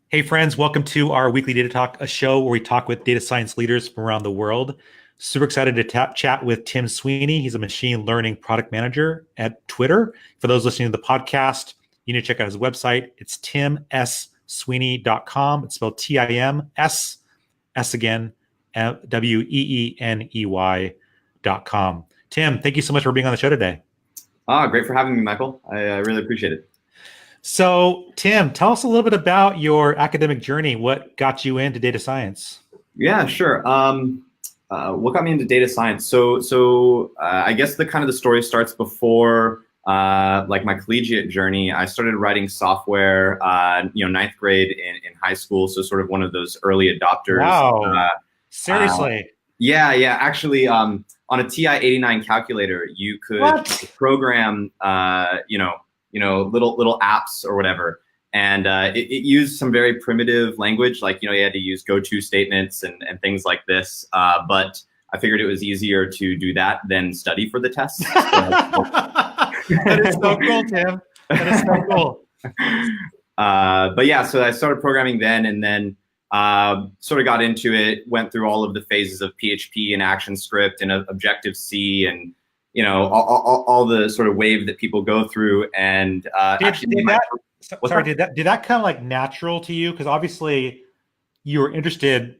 Hey friends, welcome to our weekly data talk, a show where we talk with data science leaders from around the world. Super excited to chat with Tim Sweeney. He's a machine learning product manager at Twitter. For those listening to the podcast, you need to check out his website. It's timsweeney.com. It's spelled Tims, S again, Weeney.com. Tim, thank you so much for being on the show today. Great for having me, Michael. I really appreciate it. So, Tim, tell us a little bit about your academic journey. What got you into data science? Yeah, sure. What got me into data science? I guess the story starts before like my collegiate journey. I started writing software, ninth grade in high school. So sort of one of those early adopters. Wow. Seriously? Yeah. Actually, on a TI-89 calculator, you could program, little apps or whatever. And it used some very primitive language, like, you had to use go-to statements and things like this. But I figured it was easier to do that than study for the test. That is so cool, Tim. That is so cool. But yeah, so I started programming then, and then sort of got into it, went through all of the phases of PHP and ActionScript and Objective-C and all the sort of wave that people go through. And did that come like natural to you? Because obviously you were interested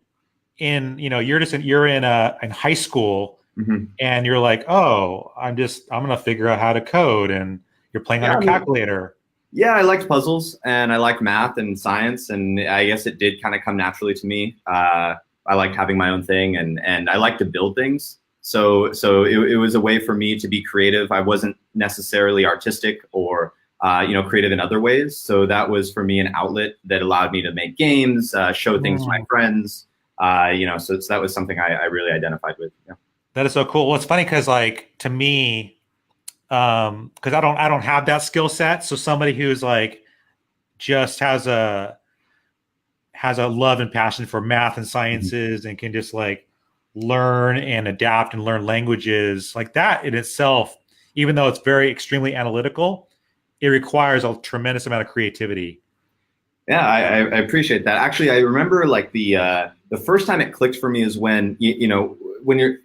in, you're in high school, mm-hmm. and you're like, oh, I'm going to figure out how to code, and you're playing on a calculator. Yeah, I liked puzzles and I liked math and science, and I guess it did kind of come naturally to me. I liked having my own thing, and I like to build things. So it was a way for me to be creative. I wasn't necessarily artistic or creative in other ways. So that was for me an outlet that allowed me to make games, show things to my friends. So that was something I really identified with. Yeah. That is so cool. Well, it's funny because, like, to me, because I don't have that skill set. So somebody who's like just has a love and passion for math and sciences, mm-hmm. and can just like learn and adapt and learn languages like that in itself, even though it's very extremely analytical, it requires a tremendous amount of creativity. Yeah, I appreciate that. Actually, I remember like the first time it clicked for me is when when you're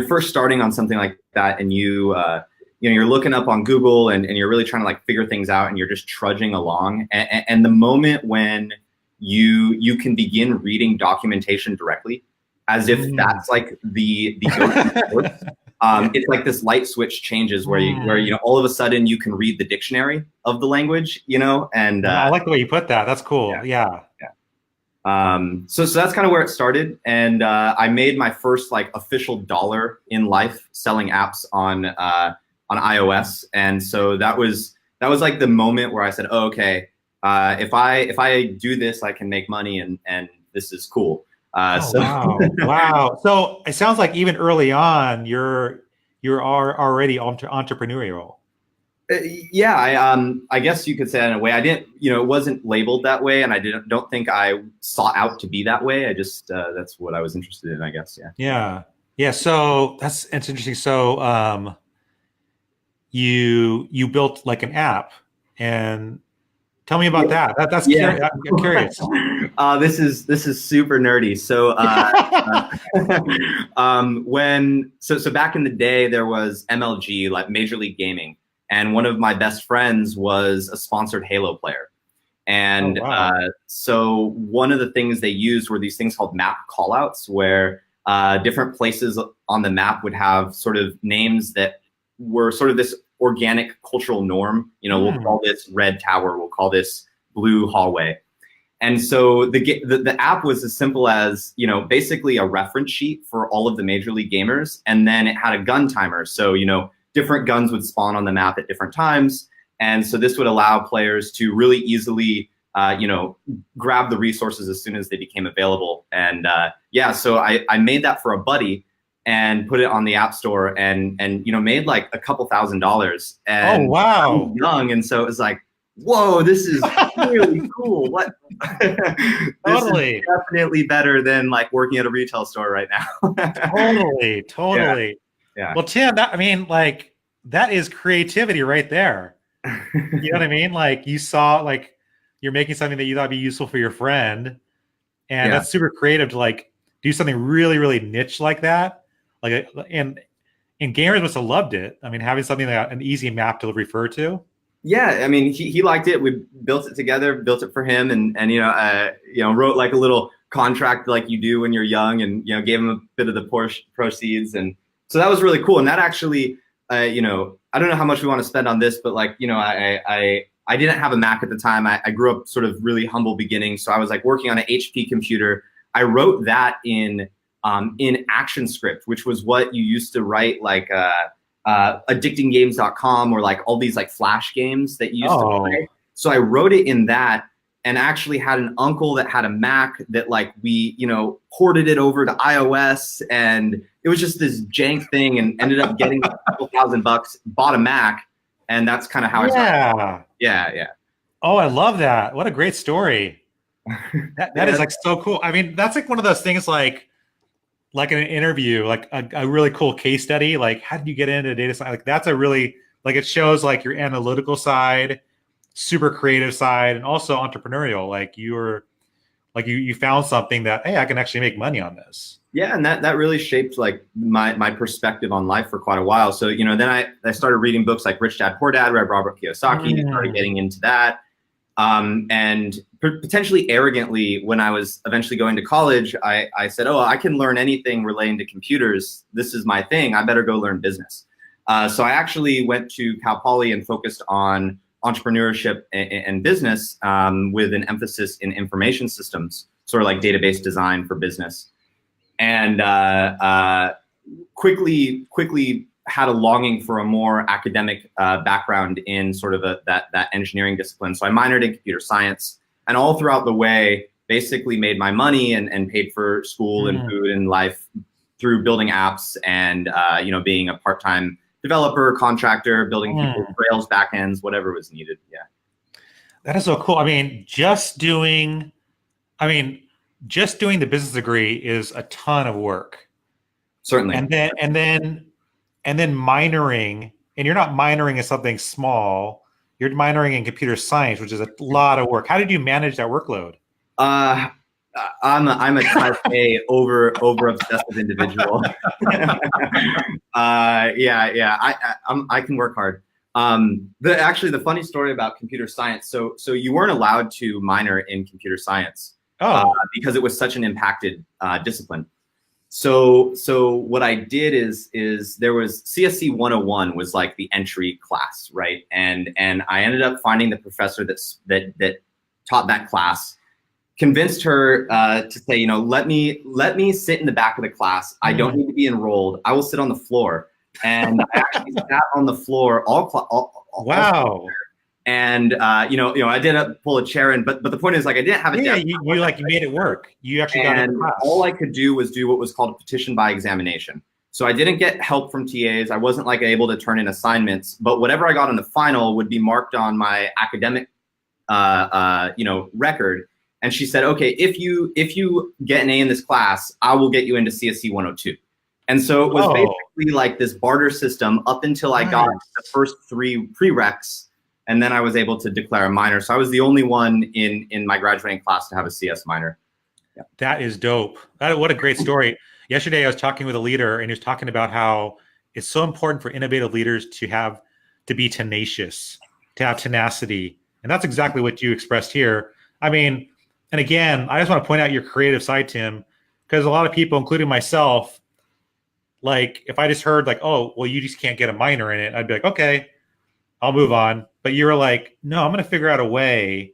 first starting on something like that, and you're looking up on Google and you're really trying to like figure things out, and you're just trudging along, and the moment when you can begin reading documentation directly, as if that's like the it's like this light switch changes where you all of a sudden you can read the dictionary of the language, and I like the way you put that. That's cool. Yeah. So that's kind of where it started, and I made my first like official dollar in life selling apps on iOS, and so that was like the moment where I said, oh, okay, if I do this, I can make money, and this is cool. Wow. So it sounds like even early on, you're already entrepreneurial. I guess you could say that in a way. I didn't, it wasn't labeled that way, and I don't think I sought out to be that way. I just that's what I was interested in, I guess. Yeah. So it's interesting. So you built like an app, and tell me about that. That's I'm curious. This is super nerdy. So so back in the day, there was MLG, like Major League Gaming, and one of my best friends was a sponsored Halo player. And so one of the things they used were these things called map callouts, where different places on the map would have sort of names that were sort of this organic cultural norm. We'll call this red tower, we'll call this blue hallway. And so the app was as simple as, basically a reference sheet for all of the Major League gamers. And then it had a gun timer. So, different guns would spawn on the map at different times. And so this would allow players to really easily, grab the resources as soon as they became available. And so I made that for a buddy and put it on the App Store, and made like a couple $1,000. And oh, wow. I was young, and so it was like, whoa, this is really cool. What? Totally. This is definitely better than like working at a retail store right now. Totally. Yeah. Well, Tim, that is creativity right there. You know what I mean? Like you saw, like you're making something that you thought would be useful for your friend. And that's super creative to like do something really, really niche like that. Like, and gamers must have loved it. I mean, having something like an easy map to refer to. Yeah, I mean, he liked it. We built it together, built it for him, and wrote like a little contract like you do when you're young, and gave him a bit of the proceeds, and so that was really cool. And that actually, I don't know how much we want to spend on this, but like I didn't have a Mac at the time. I grew up sort of really humble beginnings, so I was like working on an HP computer. I wrote that in ActionScript, which was what you used to write like addictinggames.com or like all these like Flash games that you used to play. So I wrote it in that, and actually had an uncle that had a Mac that like we ported it over to iOS, and it was just this jank thing, and ended up getting a couple $1,000, bought a Mac, and that's kind of how I started. Yeah. Oh, I love that. What a great story. That is like so cool. I mean, that's like one of those things like in an interview, like a really cool case study. Like, how did you get into data science? Like, that's a really, like, it shows like your analytical side, super creative side, and also entrepreneurial. Like you found something that, hey, I can actually make money on this. Yeah, and that really shaped like my perspective on life for quite a while. So then I started reading books like Rich Dad Poor Dad, read Robert Kiyosaki, started getting into that. And potentially arrogantly, when I was eventually going to college, I said, oh, I can learn anything relating to computers. This is my thing. I better go learn business. So I actually went to Cal Poly and focused on entrepreneurship and business with an emphasis in information systems, sort of like database design for business. And quickly had a longing for a more academic background in sort of that engineering discipline. So I minored in computer science, and all throughout the way, basically made my money and paid for school and food and life through building apps and being a part-time developer, contractor, building people's Rails backends, whatever was needed. Yeah, that is so cool. I mean, just doing the business degree is a ton of work. Certainly. And then minoring, and you're not minoring in something small, you're minoring in computer science, which is a lot of work. How did you manage that workload? I'm a type A over obsessive individual. I can work hard. The funny story about computer science. So you weren't allowed to minor in computer science because it was such an impacted discipline. So what I did is there was CSC 101 was like the entry class, right? And I ended up finding the professor that taught that class, convinced her to say, let me sit in the back of the class. I don't need to be enrolled. I will sit on the floor. And I actually sat on the floor all wow. And I didn't pull a chair in, but the point is, like, I didn't have a desk. You made it work. You actually got in class. All I could do was do what was called a petition by examination. So I didn't get help from TAs. I wasn't like able to turn in assignments, but whatever I got in the final would be marked on my academic record. And she said, okay, if you get an A in this class, I will get you into CSC 102. And so it was basically like this barter system up until I got the first 3 prereqs. And then I was able to declare a minor. So I was the only one in my graduating class to have a CS minor. Yeah. That is dope. What a great story. Yesterday, I was talking with a leader, and he was talking about how it's so important for innovative leaders to be tenacious, to have tenacity. And that's exactly what you expressed here. I mean, and again, I just want to point out your creative side, Tim, because a lot of people, including myself, like if I just heard like, oh, well, you just can't get a minor in it, I'd be like, okay, I'll move on. But you were like, no, I'm going to figure out a way.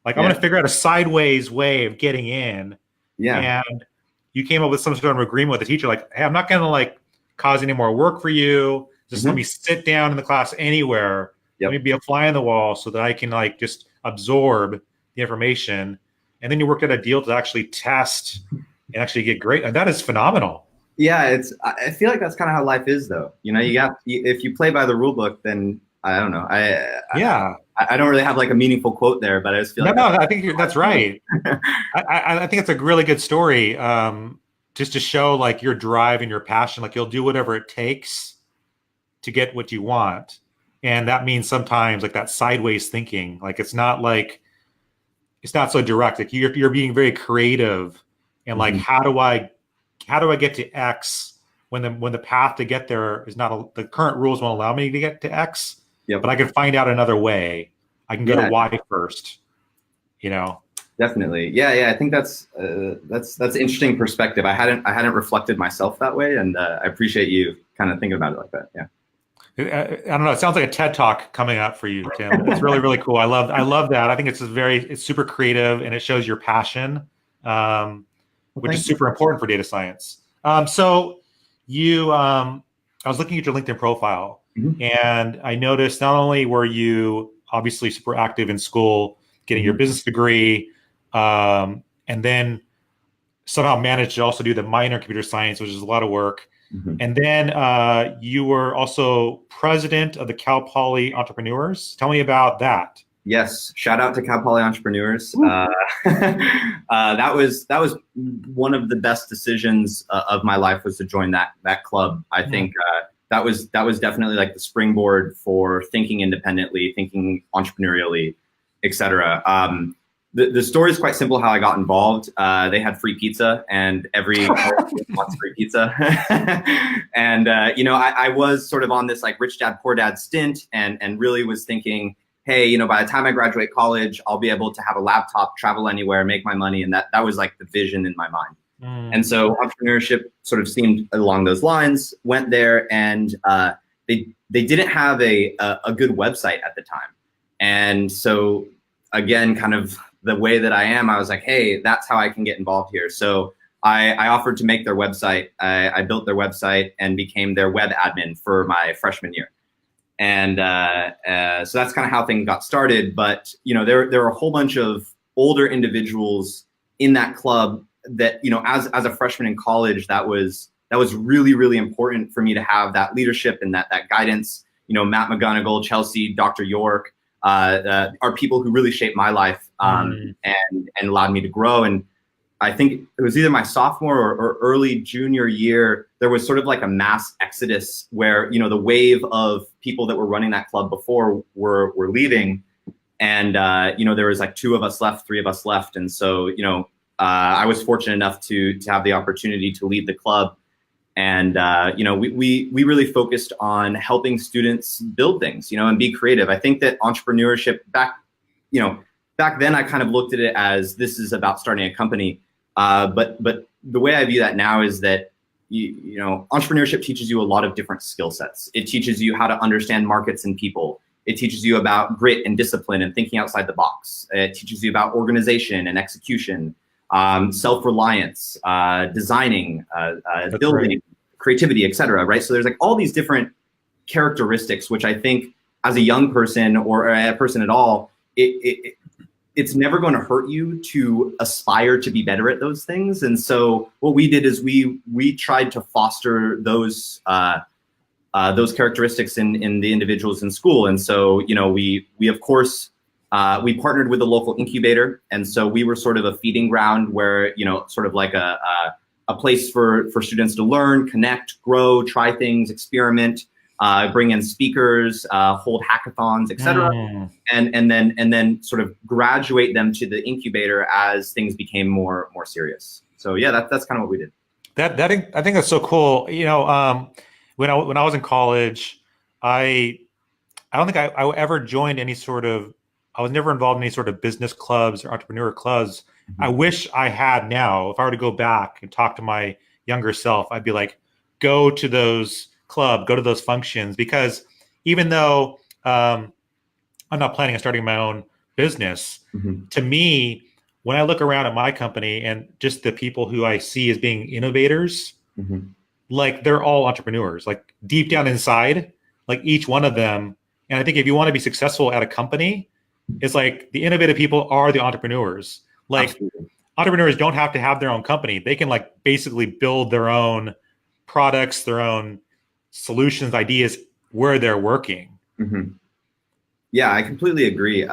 Like, I'm going to figure out a sideways way of getting in. Yeah. And you came up with some sort of agreement with the teacher, like, hey, I'm not going to like cause any more work for you. Just let me sit down in the class anywhere. Let me be a fly on the wall so that I can like just absorb the information. And then you worked out a deal to actually test and actually get great. And that is phenomenal. Yeah, I feel like that's kind of how life is, though. If you play by the rule book, then I don't know. I don't really have like a meaningful quote there, but I just feel I think that's right. I think it's a really good story, just to show like your drive and your passion. Like you'll do whatever it takes to get what you want, and that means sometimes like that sideways thinking. Like it's not like it's not so direct. Like you're being very creative and like, how do I get to X when the path to get there is not the current rules won't allow me to get to X, but I can find out another way. I can go to Y first, you know? Definitely. Yeah. I think that's an interesting perspective. I hadn't reflected myself that way. And I appreciate you kind of thinking about it like that. Yeah. I don't know. It sounds like a TED Talk coming up for you, Tim. It's really, really cool. I love that. I think it's super creative and it shows your passion, which is super important for data science. So I was looking at your LinkedIn profile, and I noticed not only were you obviously super active in school, getting your business degree, and then somehow managed to also do the minor in computer science, which is a lot of work. And then you were also president of the Cal Poly Entrepreneurs. Tell me about that. Yes, shout out to Cal Poly Entrepreneurs. That was one of the best decisions of my life, was to join that club. I think that was definitely like the springboard for thinking independently, thinking entrepreneurially, etc. The story is quite simple how I got involved. They had free pizza, and every wants free pizza. And I was sort of on this like rich dad, poor dad stint, and really was thinking, hey, by the time I graduate college, I'll be able to have a laptop, travel anywhere, make my money. And that was like the vision in my mind. And so entrepreneurship sort of seemed along those lines. Went there, and they didn't have a good website at the time. And so again, kind of the way that I am, I was like, hey, that's how I can get involved here. So I offered to make their website. I built their website and became their web admin for my freshman year. And so that's kind of how things got started. But there were a whole bunch of older individuals in that club that as a freshman in college, that was really, really important for me to have that leadership and that guidance. Matt McGonigal, Chelsea, Dr. York are people who really shaped my life and allowed me to grow. And I think it was either my sophomore or early junior year, there was sort of like a mass exodus where, the wave of people that were running that club before were leaving. And, there was like 2 of us left, 3 of us left. And so, I was fortunate enough to have the opportunity to lead the club. And, we really focused on helping students build things, and be creative. I think that entrepreneurship back then, I kind of looked at it as this is about starting a company. But the way I view that now is that, entrepreneurship teaches you a lot of different skill sets. It teaches you how to understand markets and people. It teaches you about grit and discipline and thinking outside the box. It teaches you about organization and execution, self-reliance, designing, building, creativity, etc. Right? So there's like all these different characteristics, which I think as a young person or a person at all, it's never going to hurt you to aspire to be better at those things. And so what we did is we tried to foster those characteristics in the individuals in school. And so, we of course, we partnered with a local incubator. And so we were sort of a feeding ground where, sort of like a place for students to learn, connect, grow, try things, experiment, bring in speakers, hold hackathons, etc., and then sort of graduate them to the incubator as things became more serious. So yeah, that's kind of what we did. I think that's so cool. When I was in college, I don't think I ever joined any sort of. I was never involved in any sort of business clubs or entrepreneur clubs. I wish I had now. If I were to go back and talk to my younger self, I'd be like, go to those club, go to those functions, because even though I'm not planning on starting my own business, to me, when I look around at my company and just the people who I see as being innovators, like they're all entrepreneurs, like deep down inside, like each one of them. And I think if you want to be successful at a company, it's like the innovative people are the entrepreneurs. Like Absolutely. Entrepreneurs don't have to have their own company. They can like basically build their own products, their own solutions, ideas where they're working. Yeah, I completely agree.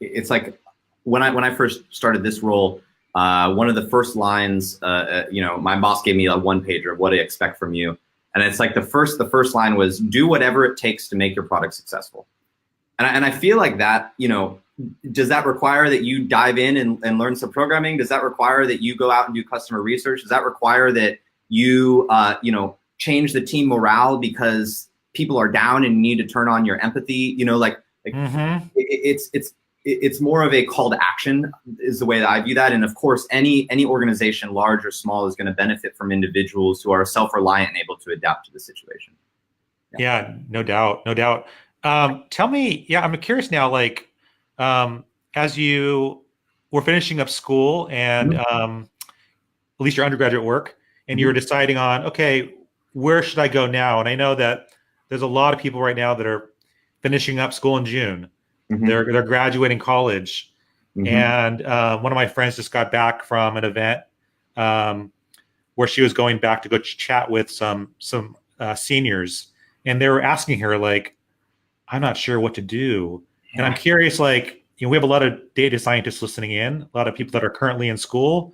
It's like when I first started this role, one of the first lines, my boss gave me a 1-pager of what I expect from you. And it's like the first line was, do whatever it takes to make your product successful. And I feel like that, does that require that you dive in and learn some programming? Does that require that you go out and do customer research? Does that require that you, change the team morale because people are down and you need to turn on your empathy? It's more of a call to action is the way that I view that. And of course, any organization, large or small, is going to benefit from individuals who are self-reliant and able to adapt to the situation. Yeah, no doubt, no doubt. Tell me, I'm curious now, like, as you were finishing up school and at least your undergraduate work, and you were deciding on, okay, where should I go now? And I know that there's a lot of people right now that are finishing up school in June. They're graduating college. And one of my friends just got back from an event where she was going back to go chat with some seniors, and they were asking her, like, I'm not sure what to do. And I'm curious, like, we have a lot of data scientists listening in, a lot of people that are currently in school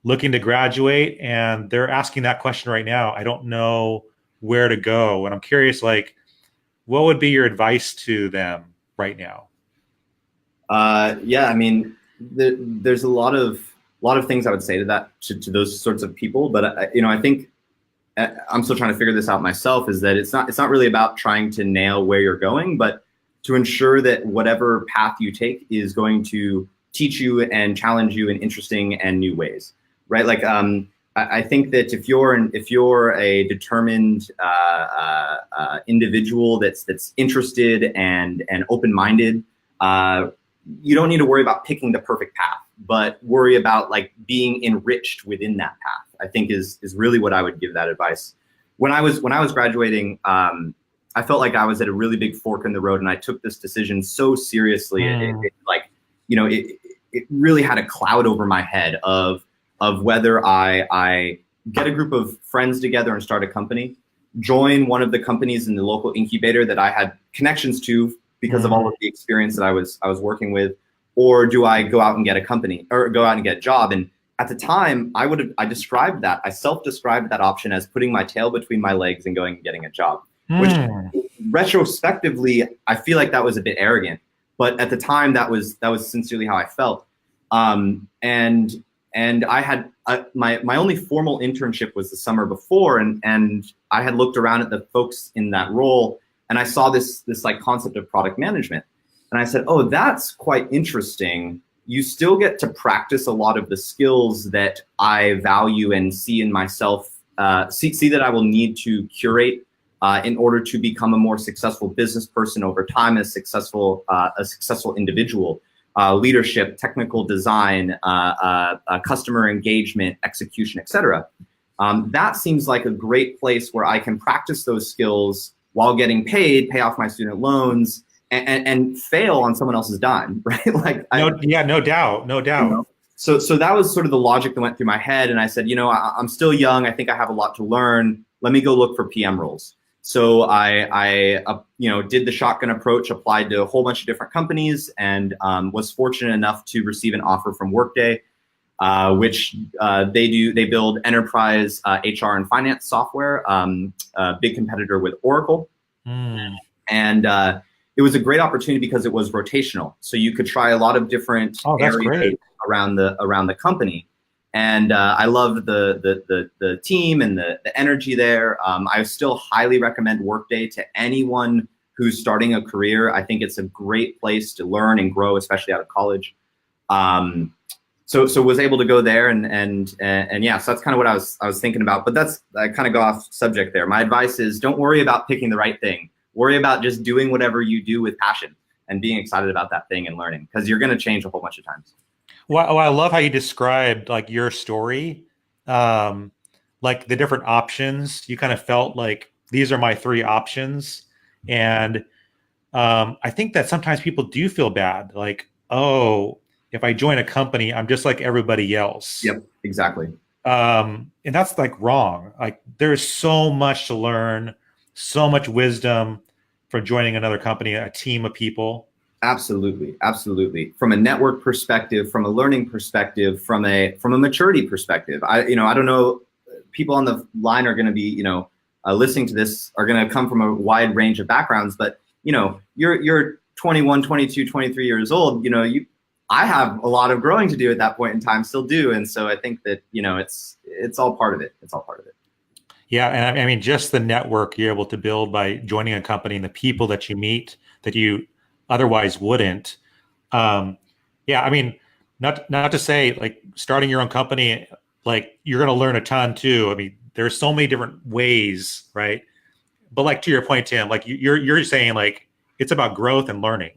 looking to graduate, and they're asking that question right now. I don't know where to go. And I'm curious, like, what would be your advice to them right now? I mean, there's a lot of things I would say to that, to those sorts of people. But I think I'm still trying to figure this out myself, is that it's not really about trying to nail where you're going, but to ensure that whatever path you take is going to teach you and challenge you in interesting and new ways, right? Like, I think that if you're a determined individual that's interested and open-minded, you don't need to worry about picking the perfect path, but worry about, like, being enriched within that path, I think is really what I would give that advice. When I was graduating, I felt like I was at a really big fork in the road, and I took this decision so seriously. It really had a cloud over my head of whether I get a group of friends together and start a company, join one of the companies in the local incubator that I had connections to because of all of the experience that I was working with, or do I go out and get a company or go out and get a job? And at the time, I self-described that option as putting my tail between my legs and going and getting a job, which retrospectively, I feel like that was a bit arrogant, but at the time that was sincerely how I felt. And I had my only formal internship was the summer before, and I had looked around at the folks in that role, and I saw this like concept of product management, and I said, oh, that's quite interesting. You still get to practice a lot of the skills that I value and see in myself, see that I will need to curate in order to become a more successful business person over time, a successful individual. Leadership, technical design, customer engagement, execution, etc. That seems like a great place where I can practice those skills while getting paid, pay off my student loans, and fail on someone else's dime, right? Like, no doubt. So that was sort of the logic that went through my head, and I said, I'm still young. I think I have a lot to learn. Let me go look for PM roles. So I did the shotgun approach, applied to a whole bunch of different companies, and was fortunate enough to receive an offer from Workday, which they build enterprise HR and finance software, a big competitor with Oracle. And it was a great opportunity because it was rotational. So you could try a lot of different areas around the company. And I loved the team and the energy there. I still highly recommend Workday to anyone who's starting a career. I think it's a great place to learn and grow, especially out of college. So was able to go there and yeah, so that's kind of what I was thinking about. But I kind of go off subject there. My advice is, don't worry about picking the right thing. Worry about just doing whatever you do with passion and being excited about that thing and learning, because you're going to change a whole bunch of times. Well, I love how you described, like, your story, like the different options. You kind of felt like these are my three options. And I think that sometimes people do feel bad. Like, oh, if I join a company, I'm just like everybody else. Yep, exactly. And that's, like, wrong. Like, there's so much to learn, so much wisdom from joining another company, a team of people. Absolutely. From a network perspective, from a learning perspective, from a maturity perspective. I don't know, people on the line are going to be, listening to this are going to come from a wide range of backgrounds, but you're 21, 22, 23 years old, I have a lot of growing to do at that point in time, still do. And so I think that, it's all part of it. It's all part of it. Yeah. And I mean, just the network you're able to build by joining a company and the people that you meet that you otherwise wouldn't. Yeah. I mean, not to say like starting your own company, like you're going to learn a ton too. I mean, there's so many different ways, right? But like to your point, Tim, like you're saying like it's about growth and learning.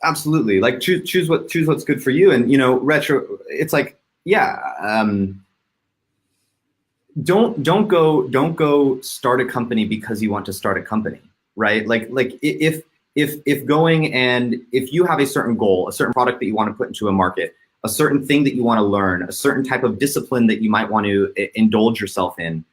Absolutely. Like choose what's good for you. And it's like, yeah. Don't go start a company because you want to start a company, right? Like if you have a certain goal, a certain product that you want to put into a market, a certain thing that you want to learn, a certain type of discipline that you might want to indulge yourself in,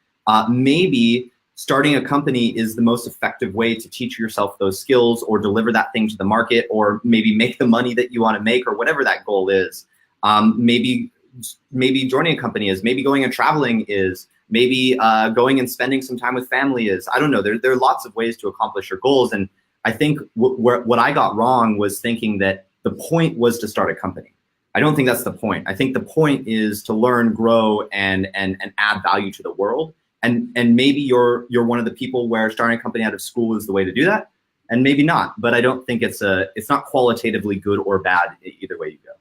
maybe starting a company is the most effective way to teach yourself those skills or deliver that thing to the market, or maybe make the money that you want to make, or whatever that goal is. Maybe joining a company is, maybe going and traveling is, maybe going and spending some time with family is. I don't know. There are lots of ways to accomplish your goals. And I think what I got wrong was thinking that the point was to start a company. I don't think that's the point. I think the point is to learn, grow, and add value to the world. And maybe you're one of the people where starting a company out of school is the way to do that, and maybe not. But I don't think it's not qualitatively good or bad either way you go.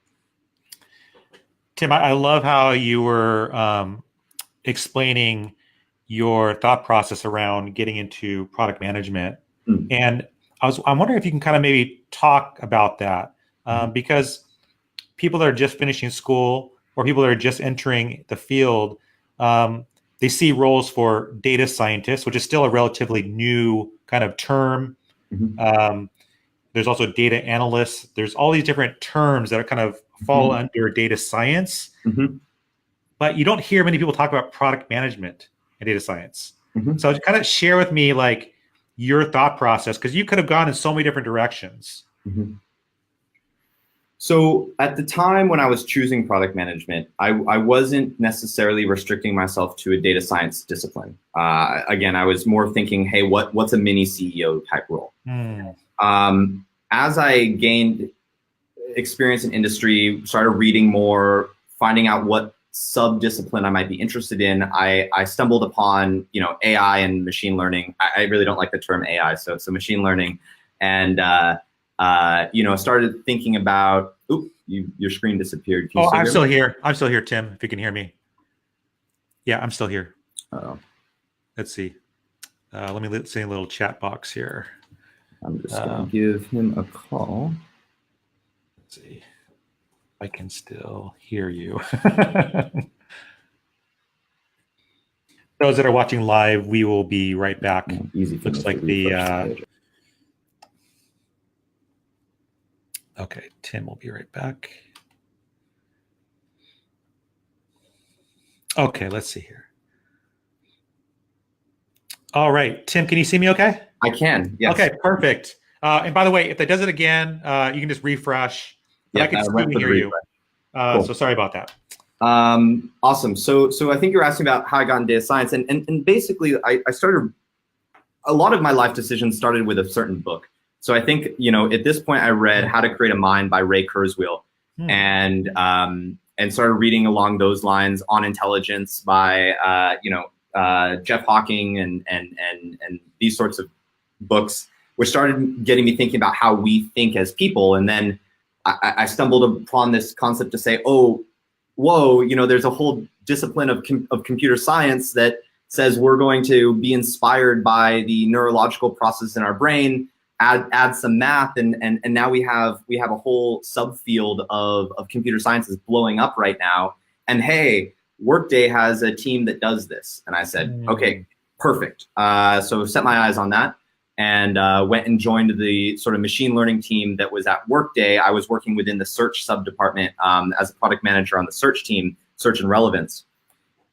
Tim, I love how you were explaining your thought process around getting into product management. And I'm wondering if you can kind of maybe talk about that, because people that are just finishing school or people that are just entering the field, they see roles for data scientists, which is still a relatively new kind of term. There's also data analysts. There's all these different terms that are kind of fall under data science. But you don't hear many people talk about product management and data science. So kind of share with me like your thought process, because you could have gone in so many different directions. So at the time when I was choosing product management, I wasn't necessarily restricting myself to a data science discipline. Again, I was more thinking, hey, what's a mini CEO type role? As I gained experience in industry, started reading more, finding out what sub-discipline I might be interested in, I stumbled upon AI and machine learning. I really don't like the term AI, so machine learning, and started thinking about. Oop, your screen disappeared. Can you I'm still here. I'm still here, Tim. If you can hear me. Yeah, I'm still here. Let's see. Let me say a little chat box here. I'm just gonna give him a call. Let's see. I can still hear you. Those that are watching live, we will be right back. Easy. Looks like the. Okay, Tim will be right back. Okay, let's see here. All right, Tim, can you see me okay? I can, yes. Okay, perfect. And by the way, if that does it again, you can just refresh. Yeah, I can still hear you. Cool. So sorry about that. Awesome. So I think you're asking about how I got into data science. And basically, I started, a lot of my life decisions started with a certain book. So I think, at this point I read How to Create a Mind by Ray Kurzweil, and started reading along those lines, On Intelligence by, Jeff Hawking and these sorts of books, which started getting me thinking about how we think as people. And then I stumbled upon this concept to say, oh, whoa, there's a whole discipline of computer science that says we're going to be inspired by the neurological process in our brain, add some math, and now we have a whole subfield of computer science is blowing up right now. And hey, Workday has a team that does this. And I said, okay, perfect. So set my eyes on that, and went and joined the sort of machine learning team that was at Workday. I was working within the search sub-department as a product manager on the search team, search and relevance.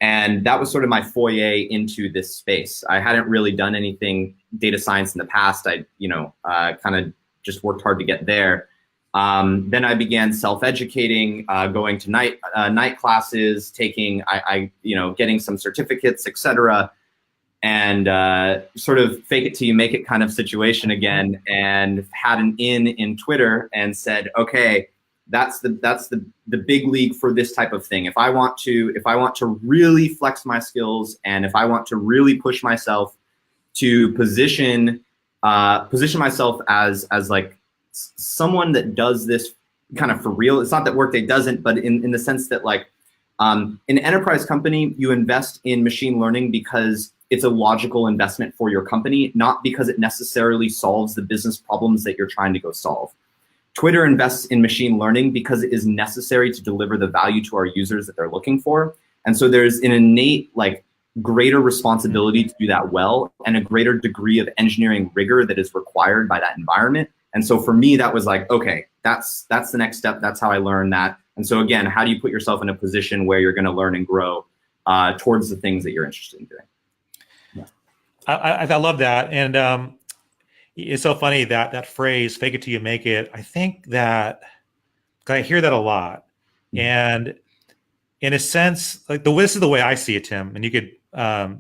And that was sort of my foyer into this space. I hadn't really done anything data science in the past. I, kind of just worked hard to get there. Then I began self-educating, going to night classes, taking, getting some certificates, etc. and sort of fake it till you make it kind of situation again, and had an in Twitter and said, okay, that's the big league for this type of thing. If I want to really flex my skills, and if I want to really push myself to position myself as like someone that does this kind of for real. It's not that Workday doesn't, but in the sense that like in an enterprise company, you invest in machine learning because it's a logical investment for your company, not because it necessarily solves the business problems that you're trying to go solve. Twitter invests in machine learning because it is necessary to deliver the value to our users that they're looking for. And so there's an innate like greater responsibility to do that well, and a greater degree of engineering rigor that is required by that environment. And so for me, that was like, okay, that's the next step. That's how I learned that. And so again, how do you put yourself in a position where you're going to learn and grow towards the things that you're interested in doing? Yeah. I love that. And it's so funny that phrase, fake it till you make it. I think that I hear that a lot. Mm-hmm. And in a sense, like this is the way I see it, Tim, and you could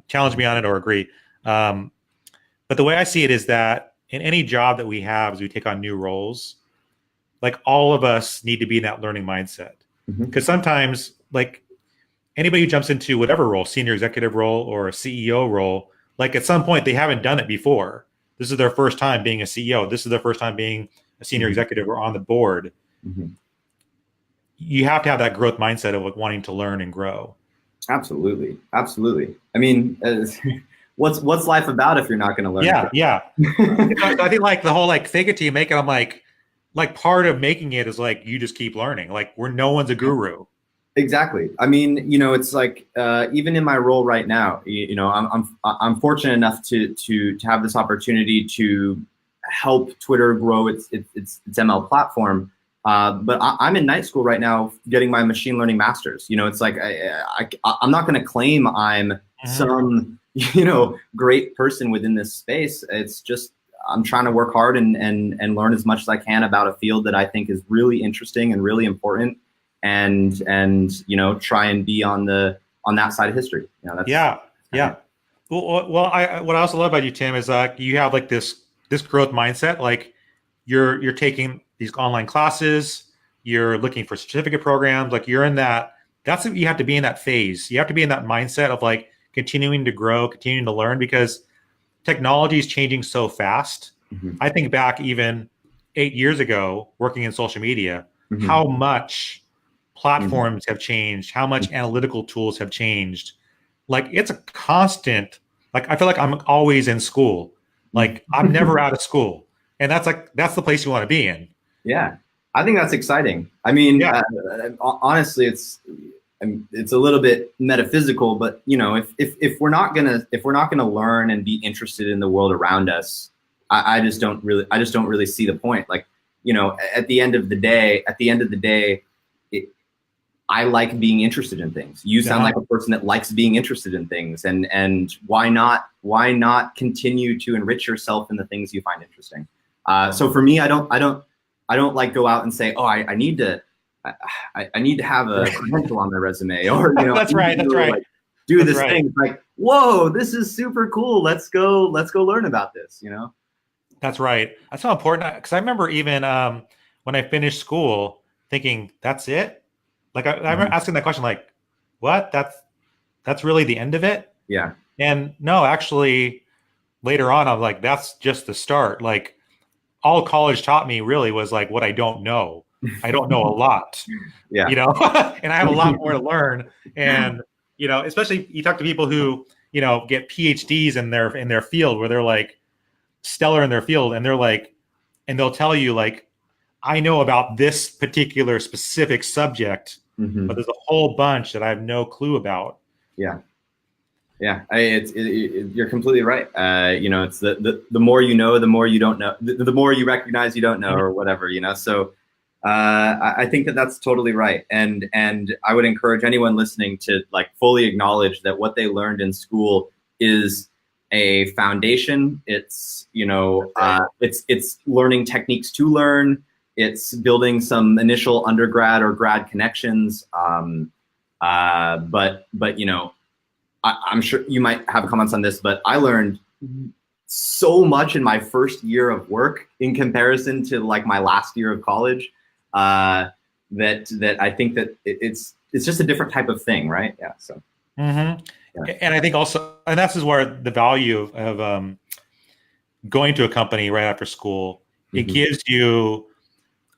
challenge me on it or agree. But the way I see it is that in any job that we have, as we take on new roles, like all of us need to be in that learning mindset. Because sometimes like anybody who jumps into whatever role, senior executive role or a CEO role, like at some point they haven't done it before. This is their first time being a CEO. This is their first time being a senior executive or on the board. You have to have that growth mindset of like wanting to learn and grow. Absolutely. Absolutely. I mean, what's life about if you're not going to learn? Yeah. I think like the whole like fake it till you make it. I'm like part of making it is like you just keep learning. Like no one's a guru. Exactly. I mean, it's like even in my role right now, I'm fortunate enough to have this opportunity to help Twitter grow its ML platform. But I'm in night school right now, getting my machine learning master's. It's like I'm not going to claim I'm some great person within this space. It's just I'm trying to work hard and learn as much as I can about a field that I think is really interesting and really important. And try and be on that side of history. Yeah. Well, what I also love about you, Tim, is you have like this growth mindset. Like you're taking these online classes, you're looking for certificate programs. Like you're in that. That's what you have to be in that phase. You have to be in that mindset of like continuing to grow, continuing to learn, because technology is changing so fast. I think back even 8 years ago, working in social media, how much platforms have changed, how much analytical tools have changed. Like it's a constant, like I feel like I'm always in school. Like I'm never out of school. And that's the place you want to be in. Yeah. I think that's exciting. I mean, honestly, it's a little bit metaphysical, but if we're not gonna learn and be interested in the world around us, I just don't really see the point. Like, at the end of the day, I like being interested in things. You sound like a person that likes being interested in things, and why not continue to enrich yourself in the things you find interesting? So for me, I don't like go out and say, oh, I need to have a credential on my resume, or that's right. Like, do this thing. It's like, whoa, this is super cool. Let's go learn about this. That's right. That's so important, because I remember even when I finished school thinking, that's it. Like I remember asking that question, like, what? That's really the end of it? Yeah. And no, actually, later on, I'm like, that's just the start. Like, all college taught me really was like what I don't know. I don't know a lot. Yeah. And I have a lot more to learn. And especially you talk to people who get PhDs in their field, where they're like stellar in their field, and they're like, and they'll tell you like, I know about this particular specific subject, but there's a whole bunch that I have no clue about. Yeah. You're completely right. It's the more you know, the more you don't know, the more you recognize you don't know, or whatever. So I think that's totally right. And I would encourage anyone listening to like fully acknowledge that what they learned in school is a foundation. It's it's learning techniques to learn. It's building some initial undergrad or grad connections. But I'm sure you might have comments on this, but I learned so much in my first year of work in comparison to like my last year of college, that I think that it's just a different type of thing, right? Yeah. So. Yeah. And I think also, and this is where the value of going to a company right after school, it gives you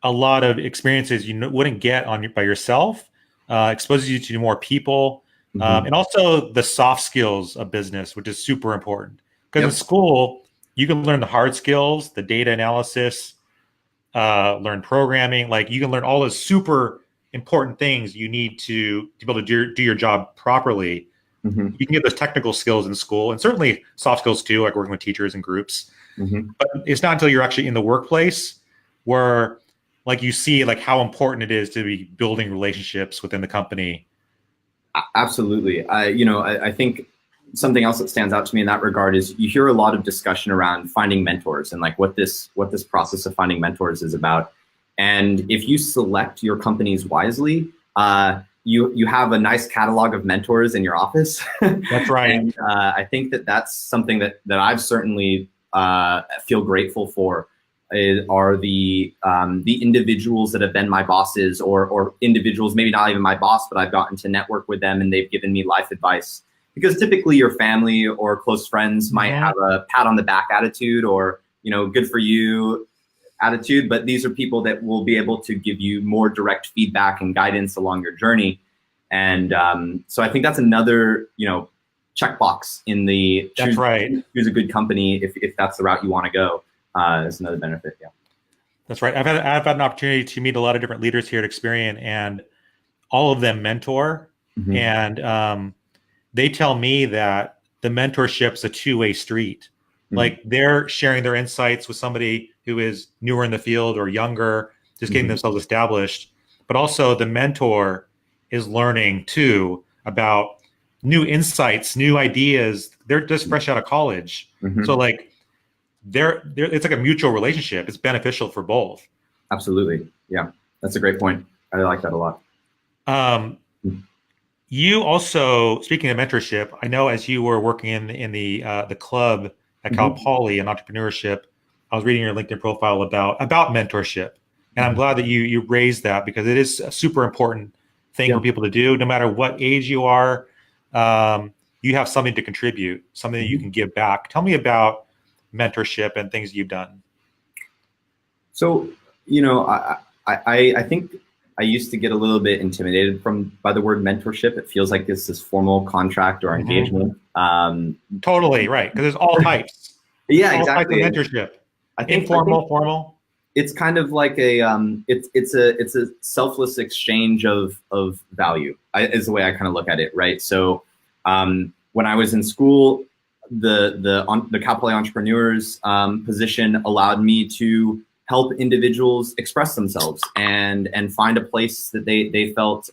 a lot of experiences you wouldn't get by yourself, exposes you to more people, and also the soft skills of business, which is super important. Because in school, you can learn the hard skills, the data analysis, learn programming. Like you can learn all those super important things you need to be able to do your job properly. You can get those technical skills in school, and certainly soft skills too, like working with teachers and groups. But it's not until you're actually in the workplace where like you see like how important it is to be building relationships within the company. Absolutely. I think something else that stands out to me in that regard is you hear a lot of discussion around finding mentors and like what this process of finding mentors is about. And if you select your companies wisely, you have a nice catalog of mentors in your office. That's right. And I think that's something that I've certainly feel grateful for. Are the individuals that have been my bosses, or individuals, maybe not even my boss, but I've gotten to network with them and they've given me life advice. Because typically your family or close friends might have a pat on the back attitude or, good for you attitude, but these are people that will be able to give you more direct feedback and guidance along your journey. And so I think that's another, checkbox in the choose a good company if that's the route you want to go. Is another benefit. Yeah, that's right. I've had an opportunity to meet a lot of different leaders here at Experian, and all of them mentor. And they tell me that the mentorship's a two-way street. Like they're sharing their insights with somebody who is newer in the field or younger, just getting themselves established. But also the mentor is learning too about new insights, new ideas. They're just fresh out of college. So like it's like a mutual relationship. It's beneficial for both. Absolutely. Yeah, that's a great point. I like that a lot. You also, speaking of mentorship, I know as you were working in the club at Cal Poly and entrepreneurship, I was reading your LinkedIn profile about mentorship, and I'm glad that you raised that because it is a super important thing for people to do, no matter what age you are. You have something to contribute, something that you can give back. Tell me about mentorship and things you've done. So, I think I used to get a little bit intimidated by the word mentorship. It feels like this formal contract or engagement. Totally right, because there's all types. Yeah, all exactly. Types of mentorship. I think informal, formal. It's kind of like it's a selfless exchange of value. Is the way I kind of look at it, right? So when I was in school, the Cal Poly Entrepreneurs position allowed me to help individuals express themselves and find a place that they felt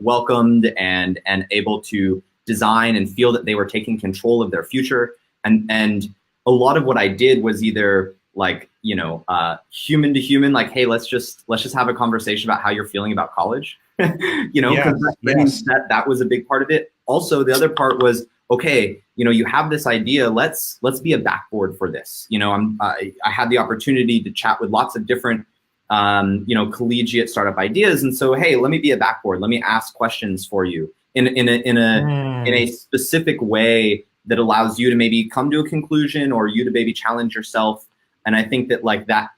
welcomed and able to design and feel that they were taking control of their future. And a lot of what I did was either like, human to human, like, hey, let's just have a conversation about how you're feeling about college. That was a big part of it. Also, the other part was, okay, you have this idea. Let's be a backboard for this. I had the opportunity to chat with lots of different, collegiate startup ideas, and so hey, let me be a backboard. Let me ask questions for you in a specific way that allows you to maybe come to a conclusion or you to maybe challenge yourself. And I think that like that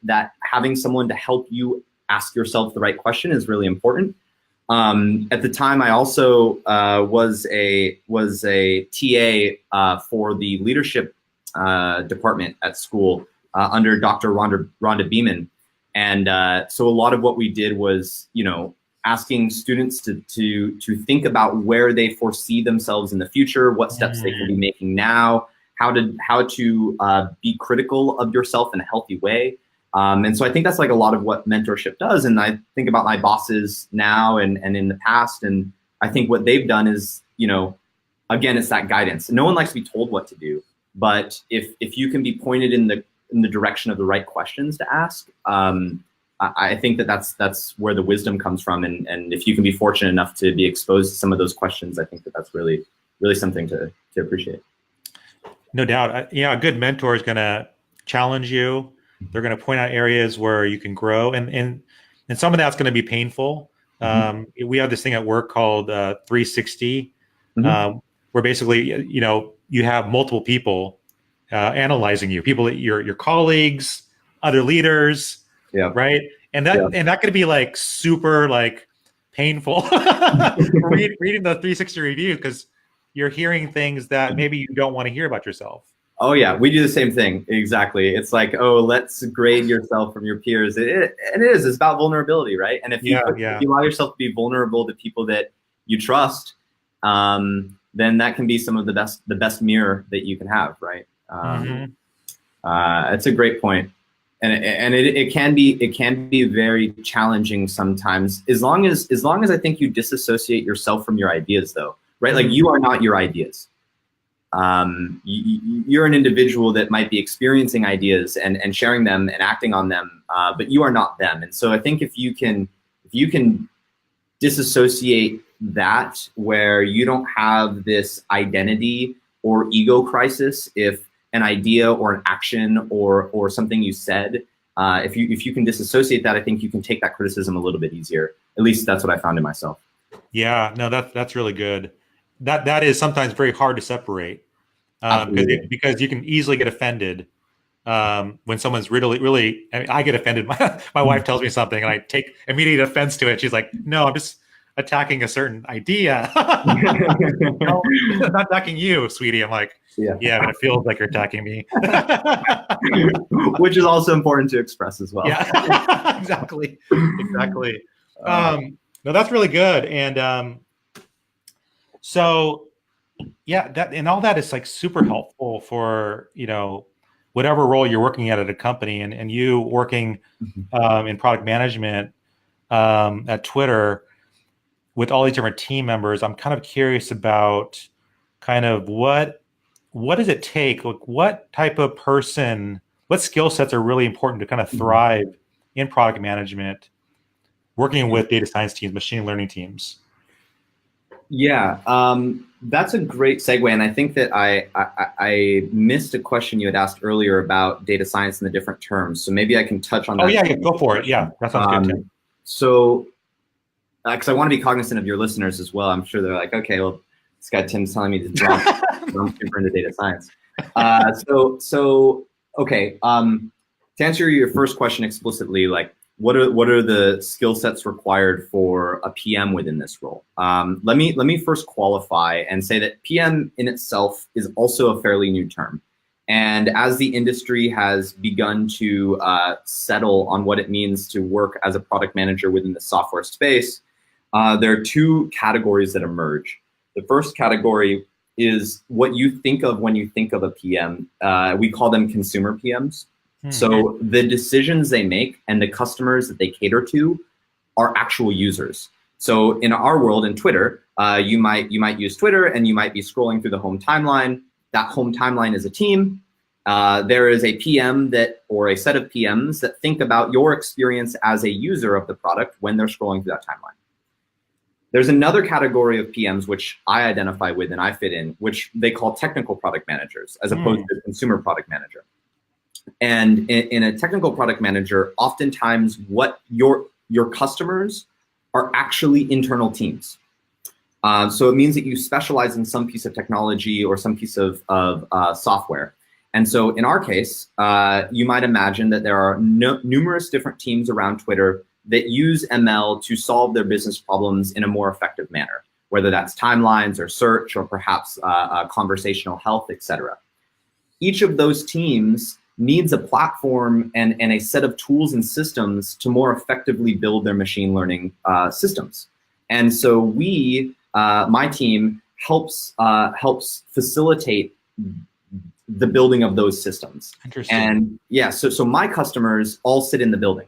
having someone to help you ask yourself the right question is really important. At the time, I also was a TA for the leadership department at school under Dr. Rhonda Beeman, and so a lot of what we did was, asking students to think about where they foresee themselves in the future, what steps they can be making now, how to be critical of yourself in a healthy way. And so I think that's like a lot of what mentorship does. And I think about my bosses now and in the past, and I think what they've done is, again, it's that guidance. No one likes to be told what to do, but if you can be pointed in the direction of the right questions to ask, I think that's where the wisdom comes from. And if you can be fortunate enough to be exposed to some of those questions, I think that's really, really something to appreciate. No doubt. Yeah, a good mentor is going to challenge you. They're going to point out areas where you can grow, and some of that's going to be painful. We have this thing at work called 360, where basically, you have multiple people analyzing you, your colleagues, other leaders, right? And that could be like super like painful reading the 360 review, because you're hearing things that maybe you don't want to hear about yourself. Oh yeah, we do the same thing. Exactly. It's like, oh, let's grade yourself from your peers. It's about vulnerability, right? And if you allow yourself to be vulnerable to people that you trust, then that can be some of the best mirror that you can have, right? It's a great point. And it can be very challenging sometimes, as long as I think you disassociate yourself from your ideas, though, right? Like, you are not your ideas. You're an individual that might be experiencing ideas and sharing them and acting on them, but you are not them. And so I think if you can disassociate that, where you don't have this identity or ego crisis if an idea or an action or something you said, if you can disassociate that, I think you can take that criticism a little bit easier. At least that's what I found in myself. Yeah, no, that's really good. That is sometimes very hard to separate, because you can easily get offended when someone's really. I mean, I get offended. My wife tells me something, and I take immediate offense to it. She's like, "No, I'm just attacking a certain idea. No, I'm not attacking you, sweetie." I'm like, "Yeah, but it feels like you're attacking me," which is also important to express as well. Yeah, exactly. No, that's really good, and so, yeah, that and all that is like super helpful for, whatever role you're working at a company, and you working in product management at Twitter with all these different team members. I'm kind of curious about kind of what does it take? Like, what type of person, what skill sets are really important to kind of thrive in product management, working with data science teams, machine learning teams? Yeah, that's a great segue, and I think that I missed a question you had asked earlier about data science and the different terms. So maybe I can touch on that. Oh yeah, go for it. Yeah, that sounds good too. So, because I want to be cognizant of your listeners as well. I'm sure they're like, okay, well, this guy Tim's telling me to drop I'm super into data science. Okay. To answer your first question explicitly, like, what are the skill sets required for a PM within this role? Let me first qualify and say that PM in itself is also a fairly new term. And as the industry has begun to settle on what it means to work as a product manager within the software space, there are two categories that emerge. The first category is what you think of when you think of a PM. We call them consumer PMs. So the decisions they make and the customers that they cater to are actual users. So in our world, in Twitter, you might use Twitter and you might be scrolling through the home timeline. That home timeline is a team. There is a PM or a set of PMs that think about your experience as a user of the product when they're scrolling through that timeline. There's another category of PMs which I identify with and I fit in, which they call technical product managers, as opposed to consumer product manager. And in a technical product manager, oftentimes what your customers are actually internal teams. So it means that you specialize in some piece of technology or some piece of software. And so in our case, you might imagine that there are numerous different teams around Twitter that use ML to solve their business problems in a more effective manner, whether that's timelines or search or perhaps conversational health, et cetera. Each of those teams needs a platform and a set of tools and systems to more effectively build their machine learning systems. And so my team helps facilitate the building of those systems. Interesting. And yeah, so my customers all sit in the building.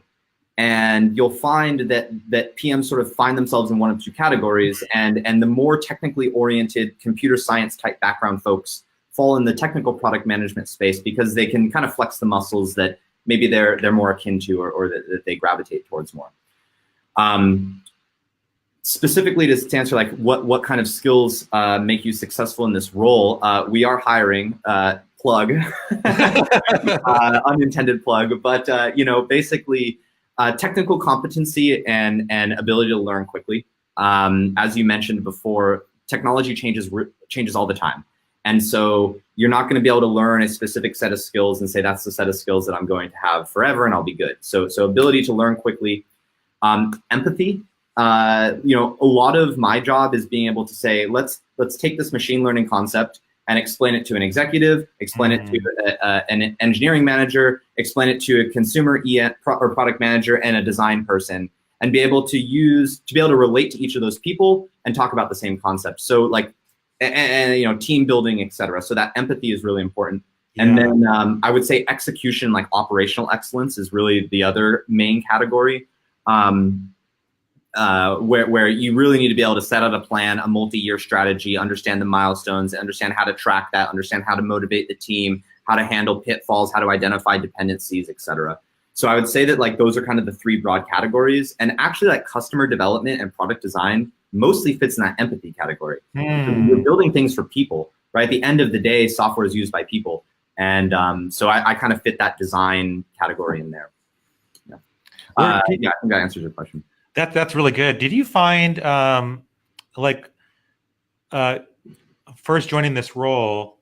And you'll find that PMs sort of find themselves in one of two categories, and the more technically oriented computer science type background folks fall in the technical product management space because they can kind of flex the muscles that maybe they're more akin to or that they gravitate towards more. specifically to answer like what kind of skills make you successful in this role, we are hiring. Plug, unintended plug, but basically technical competency and ability to learn quickly. As you mentioned before, technology changes all the time. And so you're not going to be able to learn a specific set of skills and say, that's the set of skills that I'm going to have forever and I'll be good. So ability to learn quickly, empathy. A lot of my job is being able to say, let's take this machine learning concept and explain it to an executive, explain it to an engineering manager, explain it to a consumer or product manager and a design person, and be able to relate to each of those people and talk about the same concept. So like, and team building, et cetera. So that empathy is really important. Yeah. And then I would say execution, like operational excellence, is really the other main category. Where you really need to be able to set out a plan, a multi-year strategy, understand the milestones, understand how to track that, understand how to motivate the team, how to handle pitfalls, how to identify dependencies, et cetera. So I would say that like those are kind of the three broad categories. And actually like customer development and product design mostly fits in that empathy category. You're building things for people, right? At the end of the day, software is used by people. And so I kind of fit that design category in there. Yeah, I think that answers your question. That's really good. Did you find first joining this role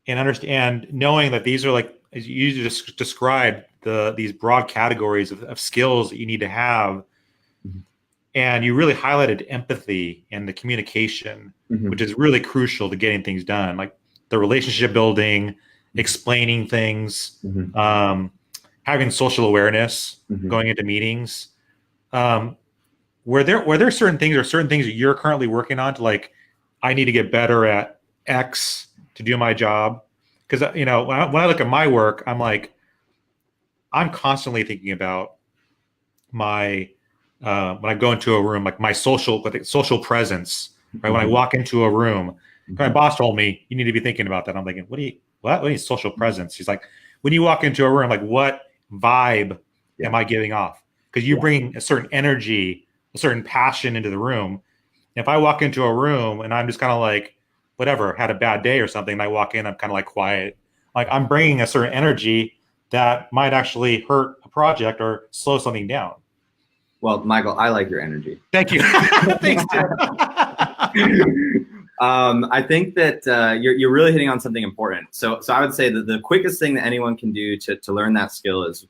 and knowing that these are like, as you just described, these broad categories of skills that you need to have, and you really highlighted empathy and the communication, which is really crucial to getting things done, like the relationship building, explaining things, having social awareness, going into meetings. Were there certain things that you're currently working on to like, I need to get better at X to do my job? Because when I look at my work, I'm like, I'm constantly thinking about my when I go into a room, like my social presence, right? When I walk into a room, my boss told me you need to be thinking about that. I'm thinking, what do you social presence? He's like, when you walk into a room, like what vibe am I giving off? Because you're bringing a certain energy, a certain passion into the room. If I walk into a room and I'm just kind of like, whatever, had a bad day or something, and I walk in, I'm kind of like quiet. Like I'm bringing a certain energy that might actually hurt a project or slow something down. Well, Michael, I like your energy. Thank you. Thanks, Tim. I think that you're really hitting on something important. So I would say that the quickest thing that anyone can do to learn that skill is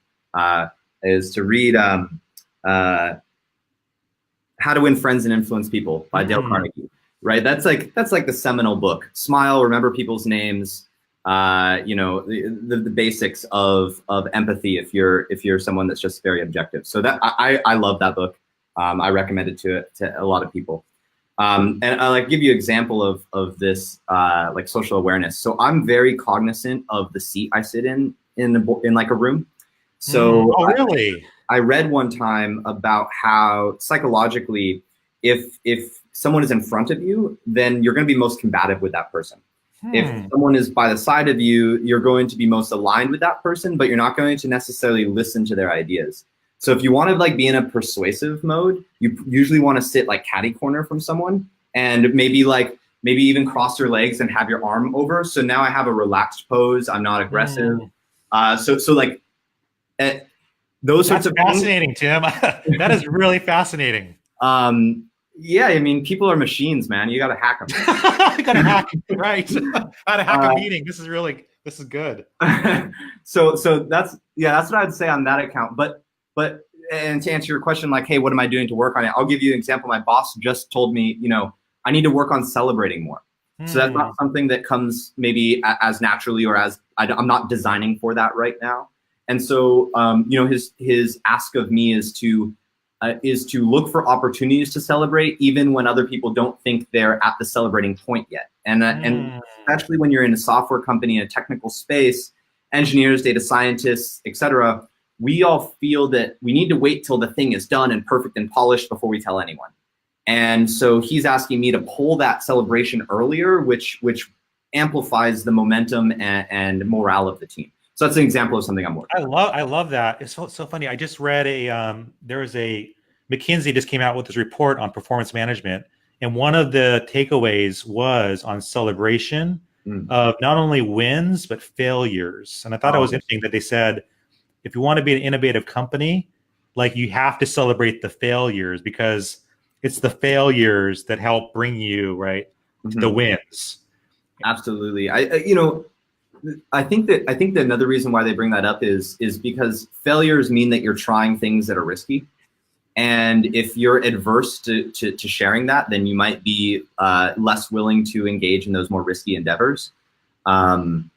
to read How to Win Friends and Influence People by Dale Carnegie. Right? That's like the seminal book. Smile, remember people's names. The basics of empathy if you're someone that's just very objective. So that I love that book. I recommend it to a lot of people. And I'll like give you an example of this like social awareness. So I'm very cognizant of the seat I sit in like a room. So really? I read one time about how psychologically, if someone is in front of you, then you're going to be most combative with that person. If someone is by the side of you, you're going to be most aligned with that person, but you're not going to necessarily listen to their ideas. So if you want to like be in a persuasive mode, you usually want to sit like catty corner from someone and maybe even cross your legs and have your arm over. So now I have a relaxed pose. I'm not aggressive. So like those sorts of fascinating, Tim. That is really fascinating. Yeah, I mean, people are machines, man. You got to hack them. You got to hack, right? How to hack a meeting. This is good. So that's what I'd say on that account. But and to answer your question, like, hey, what am I doing to work on it? I'll give you an example. My boss just told me, I need to work on celebrating more. So that's not something that comes maybe as naturally or as I'm not designing for that right now. And so, his ask of me is to look for opportunities to celebrate, even when other people don't think they're at the celebrating point yet. And especially when you're in a software company, in a technical space, engineers, data scientists, et cetera, we all feel that we need to wait till the thing is done and perfect and polished before we tell anyone. And so he's asking me to pull that celebration earlier, which amplifies the momentum and morale of the team. So that's an example of something I'm working on. I love that. It's so funny. I just read there was a McKinsey just came out with this report on performance management. And one of the takeaways was on celebration of not only wins, but failures. And I thought it was interesting that they said, if you want to be an innovative company, like you have to celebrate the failures, because it's the failures that help bring you to the wins. Absolutely. I think that another reason why they bring that up is because failures mean that you're trying things that are risky. And if you're adverse to sharing that, then you might be less willing to engage in those more risky endeavors. And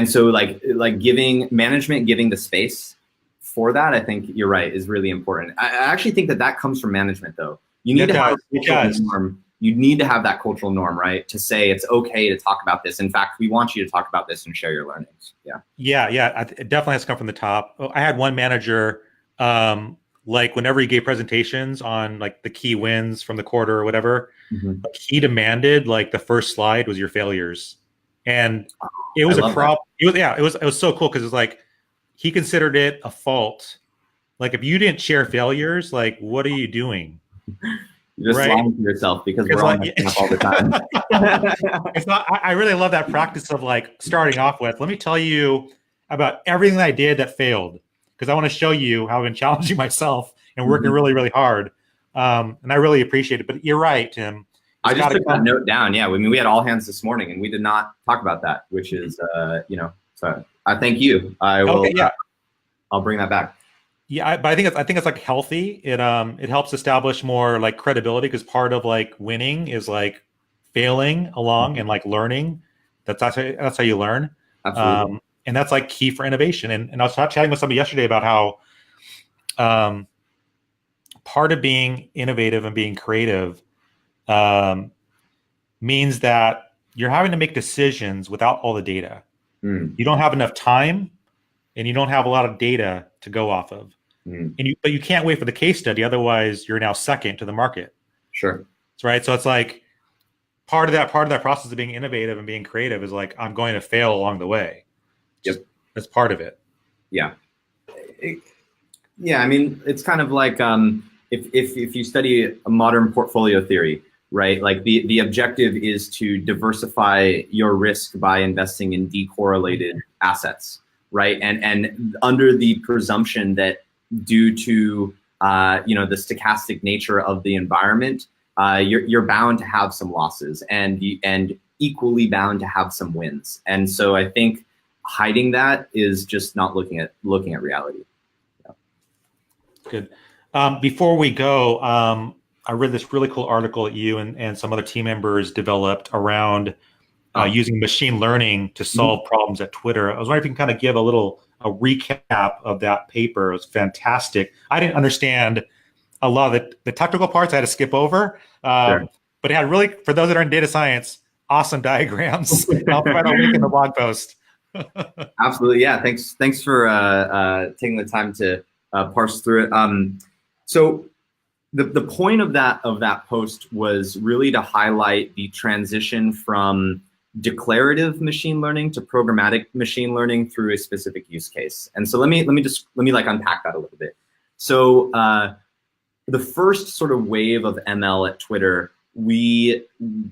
so like giving the space for that, I think you're right, is really important. I actually think that comes from management, though. You need to have a cultural norm. You need to have that cultural norm, right? To say it's okay to talk about this. In fact, we want you to talk about this and share your learnings. Yeah. It definitely has to come from the top. I had one manager, like whenever he gave presentations on like the key wins from the quarter or whatever, like he demanded like the first slide was your failures. And it was a problem. It was so cool because it's like he considered it a fault. Like if you didn't share failures, like what are you doing? You're just lying to yourself because we're all messing up all the time. It's not. I really love that practice of like starting off with, let me tell you about everything that I did that failed, because I want to show you how I've been challenging myself and working really, really hard. And I really appreciate it. But you're right, Tim. I just took that note down. Yeah, I mean, we had all hands this morning, and we did not talk about that, which is, so I thank you. I will. Okay, I'll bring that back. Yeah, but I think it's like healthy. It helps establish more like credibility, because part of like winning is like failing along and like learning. That's how you learn. Absolutely. And that's like key for innovation. And I was chatting with somebody yesterday about how part of being innovative and being creative means that you're having to make decisions without all the data. You don't have enough time, and you don't have a lot of data to go off of. But you can't wait for the case study, otherwise you're now second to the market. Sure. Right. So it's like part of that process of being innovative and being creative is like, I'm going to fail along the way. Yep. That's part of it. Yeah. I mean, it's kind of like if you study a modern portfolio theory, right? Like the objective is to diversify your risk by investing in decorrelated assets, right? And under the presumption that due to the stochastic nature of the environment, you're bound to have some losses and equally bound to have some wins. And so I think hiding that is just not looking at reality. Yeah. Good. Before we go, I read this really cool article that you and some other team members developed around using machine learning to solve problems at Twitter. I was wondering if you can kind of give a recap of that paper. It was fantastic. I didn't understand a lot of the technical parts. I had to skip over, Sure. But it had really, for those that are in data science, awesome diagrams. I'll provide a link in the blog post. Absolutely, yeah. Thanks for taking the time to parse through it. So the point of that post was really to highlight the transition from declarative machine learning to programmatic machine learning through a specific use case. And so let me like unpack that a little bit. So the first sort of wave of ML at Twitter, we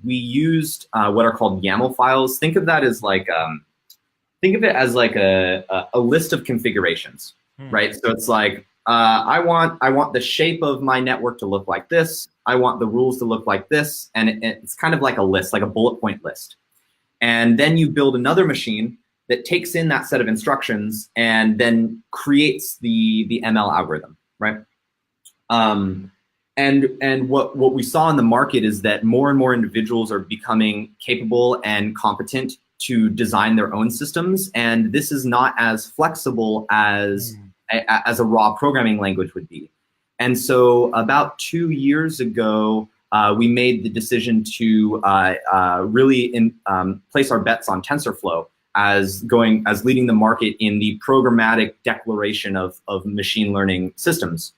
used what are called YAML files. Think of that as like a list of configurations, right? So it's like I want the shape of my network to look like this. I want the rules to look like this, and it's kind of like a list, like a bullet point list. And then you build another machine that takes in that set of instructions and then creates the ML algorithm, right? And what we saw in the market is that more and more individuals are becoming capable and competent to design their own systems, and this is not as flexible as a raw programming language would be. And so about 2 years ago, we made the decision to really place our bets on TensorFlow as leading the market in the programmatic declaration of machine learning systems.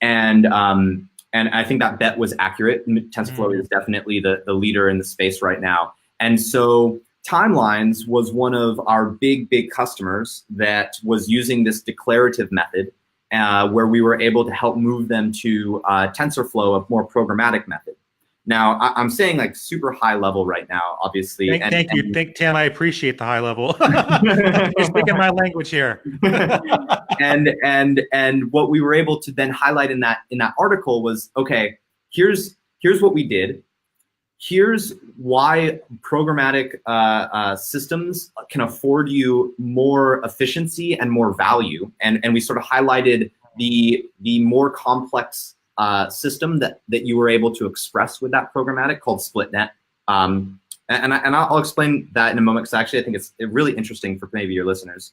And I think that bet was accurate. TensorFlow is definitely the leader in the space right now. And so Timelines was one of our big customers that was using this declarative method. where we were able to help move them to TensorFlow, a more programmatic method. Now, I'm saying like super high level right now, obviously. Thank you, Tim. I appreciate the high level. You're speaking my language here. and what we were able to then highlight in that article was, okay, here's what we did. Here's why programmatic systems can afford you more efficiency and more value. And we sort of highlighted the more complex system that you were able to express with that programmatic called SplitNet. And I'll explain that in a moment, because actually I think it's really interesting for maybe your listeners.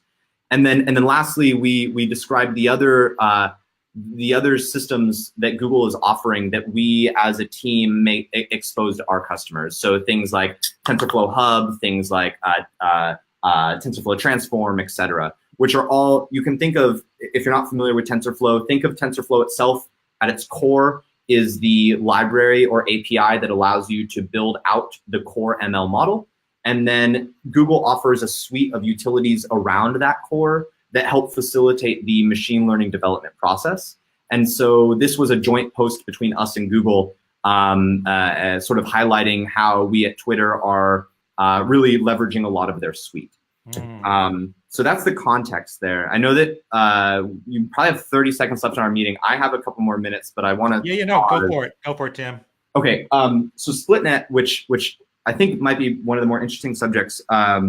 And then lastly, we described the other systems that Google is offering that we as a team make expose to our customers. So things like TensorFlow Hub, things like TensorFlow Transform, et cetera, which are all, you can think of, if you're not familiar with TensorFlow, think of TensorFlow itself. At its core is the library or API that allows you to build out the core ML model. And then Google offers a suite of utilities around that core that help facilitate the machine learning development process. And so this was a joint post between us and Google, sort of highlighting how we at Twitter are really leveraging a lot of their suite. So that's the context there. I know that you probably have 30 seconds left in our meeting. I have a couple more minutes, but I want to. Go for it. Go for it, Tim. Okay. So SplitNet, which I think might be one of the more interesting subjects. I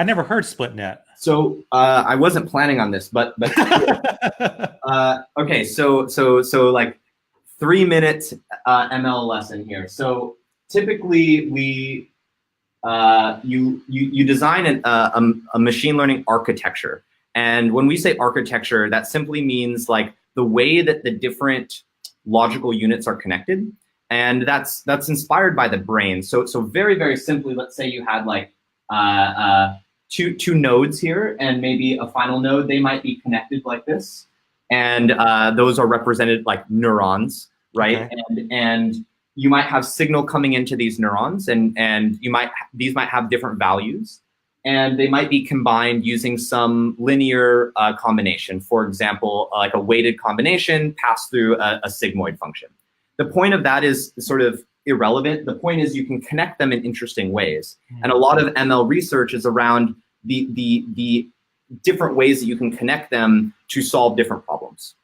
never heard SplitNet. So I wasn't planning on this, but okay. So like 3-minute ML lesson here. So typically we. You design a machine learning architecture. And when we say architecture, that simply means like the way that the different logical units are connected. And that's inspired by the brain. So very, very simply, let's say you had like two nodes here and maybe a final node, they might be connected like this. And those are represented like neurons, right? Okay. And you might have signal coming into these neurons, and these might have different values, and they might be combined using some linear combination. For example, like a weighted combination passed through a sigmoid function. The point of that is sort of irrelevant. The point is you can connect them in interesting ways, and a lot of ML research is around the different ways that you can connect them to solve different problems.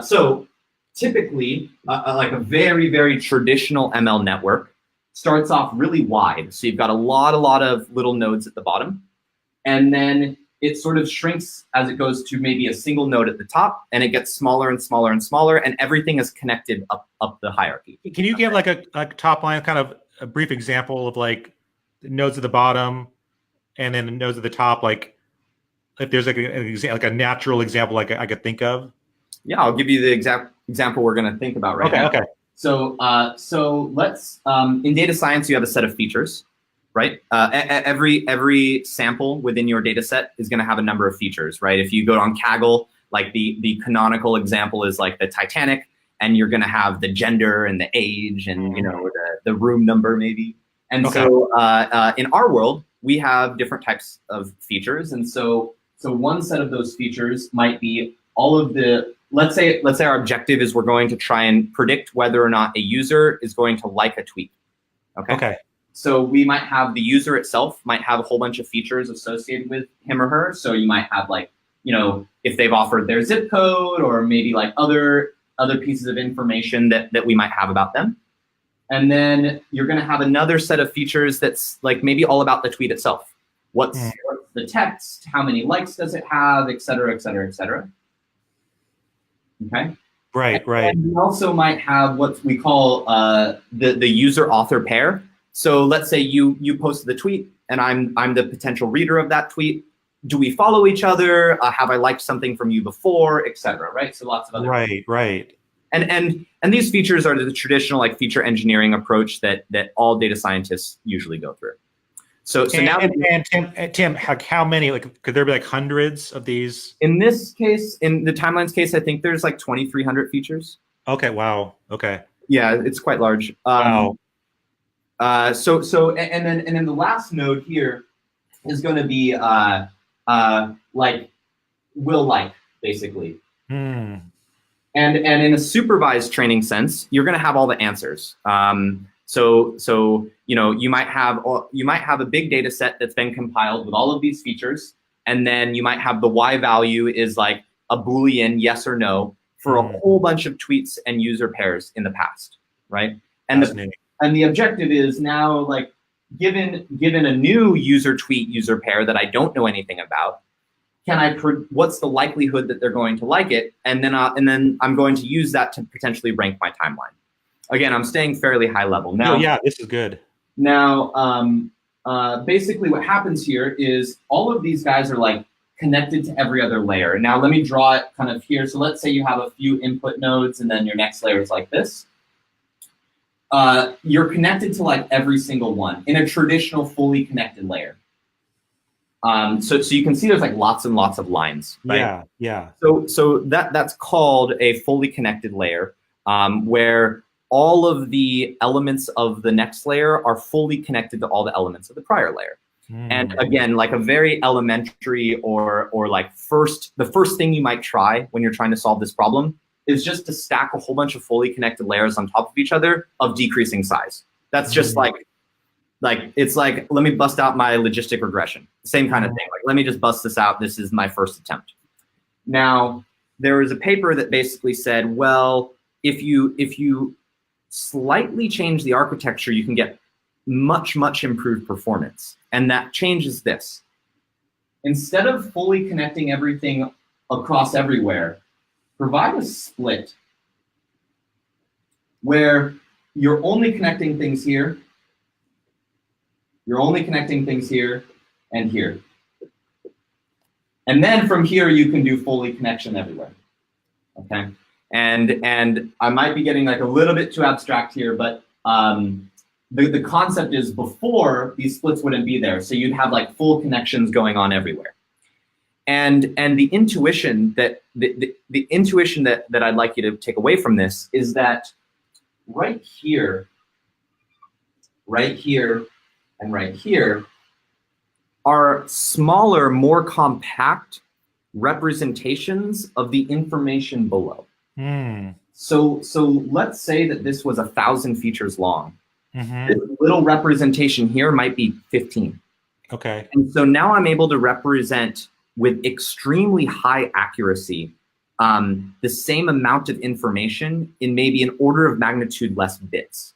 So typically, like a very, very traditional ML network starts off really wide. So you've got a lot of little nodes at the bottom. And then it sort of shrinks as it goes to maybe a single node at the top, and it gets smaller and smaller and smaller, and everything is connected up the hierarchy. Can you give like a top line, kind of a brief example of like the nodes at the bottom and then the nodes at the top? Like if there's like a natural example like I could think of? Yeah, I'll give you the exact example we're going to think about right now. Okay. So let's in data science, you have a set of features, right? Every sample within your data set is going to have a number of features, right? If you go on Kaggle, like the canonical example is like the Titanic, and you're going to have the gender and the age and the room number maybe. And so in our world, we have different types of features, and so one set of those features might be all of the. Let's say our objective is we're going to try and predict whether or not a user is going to like a tweet. Okay. So we might have the user itself might have a whole bunch of features associated with him or her. So you might have like, if they've offered their zip code, or maybe like other pieces of information that we might have about them. And then you're going to have another set of features that's like maybe all about the tweet itself. What's the text? How many likes does it have? Et cetera, et cetera, et cetera. Okay. Right. And we also might have what we call the user author pair. So let's say you posted the tweet, and I'm the potential reader of that tweet. Do we follow each other? Have I liked something from you before, etc. Right. So lots of other. Right. And these features are the traditional like feature engineering approach that all data scientists usually go through. So now, Tim, how many? Like, could there be like hundreds of these? In this case, in the timelines case, I think there's like 2,300 features. Okay. Wow. Okay. Yeah, it's quite large. Wow. So and then the last node here is going to be like will like, basically. Hmm. And in a supervised training sense, you're going to have all the answers. So you might have a big data set that's been compiled with all of these features, and then you might have the Y value is like a Boolean yes or no for a whole bunch of tweets and user pairs in the past, right? And the objective is now, like, given a new user tweet user pair that I don't know anything about, what's the likelihood that they're going to like it? And then I'm going to use that to potentially rank my timeline. Again, I'm staying fairly high level. Now, yeah, this is good. Now, basically what happens here is all of these guys are like connected to every other layer. Now, let me draw it kind of here. So let's say you have a few input nodes and then your next layer is like this. You're connected to like every single one in a traditional fully connected layer. So you can see there's like lots and lots of lines, right? Yeah. So that's called a fully connected layer, where all of the elements of the next layer are fully connected to all the elements of the prior layer. And again, like a very elementary or like the first thing you might try when you're trying to solve this problem is just to stack a whole bunch of fully connected layers on top of each other of decreasing size. That's just like it's like, let me bust out my logistic regression. Same kind of thing. Like, let me just bust this out. This is my first attempt. Now, there was a paper that basically said, well, if you slightly change the architecture, you can get much improved performance. And that change is this. Instead of fully connecting everything across everywhere, provide a split where you're only connecting things here, you're only connecting things here and here. And then from here, you can do fully connection everywhere, okay? And I might be getting like a little bit too abstract here, but the concept is before these splits wouldn't be there. So you'd have like full connections going on everywhere. And the intuition that the intuition that I'd like you to take away from this is that right here, and right here are smaller, more compact representations of the information below. So let's say that this was 1,000 features long. This little representation here might be 15. Okay. And so now I'm able to represent with extremely high accuracy the same amount of information in maybe an order of magnitude less bits.